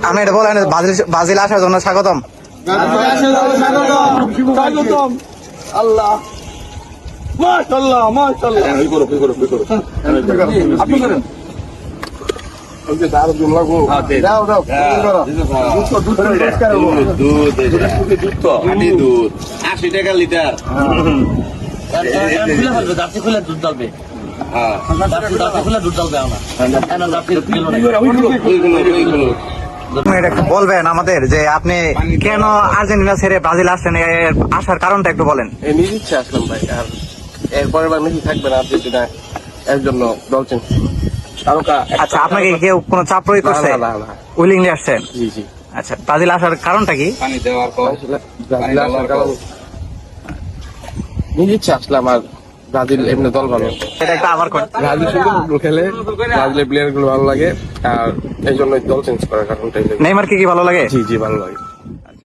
আপনি এটা বলেন, বাজিল আসার জন্য স্বাগতম। আল্লাহ মাশাআল্লাহ মাশাআল্লাহ আপনি করেন দুধ 80 টাকা লিটার। দুধ ডালবে এটা একটু বলবেন আমাদের যে আপনি কেন আর্জেন্টিনা ছেড়ে ব্রাজিল আসছেন, এর আসার কারণটা একটু বলেন। নিজে ইচ্ছে আসলাম ভাই, আর এরপরের বার মেসি থাকবে না আর্জেন্টিনা, এর জন্য দল চেঞ্জ। আচ্ছা, আপনাকে কেউ কোনো চাপ প্রয়োগ করছে? উইলিংলি আসছেন? জি জি। আচ্ছা, ব্রাজিল আসার কারণটা কি? নিজে ইচ্ছে আসলাম, আর ব্রাজিল এমনি দল ভালো, এটা একটা আমার ব্রাজিল সুন্দর ফুটবল খেলে, ব্রাজিলের প্লেয়ার গুলো ভালো লাগে, আর এই জন্য দল চেঞ্জ করার কারণটাই। নেইমারকে কি ভালো লাগে? জি জি ভালো লাগে।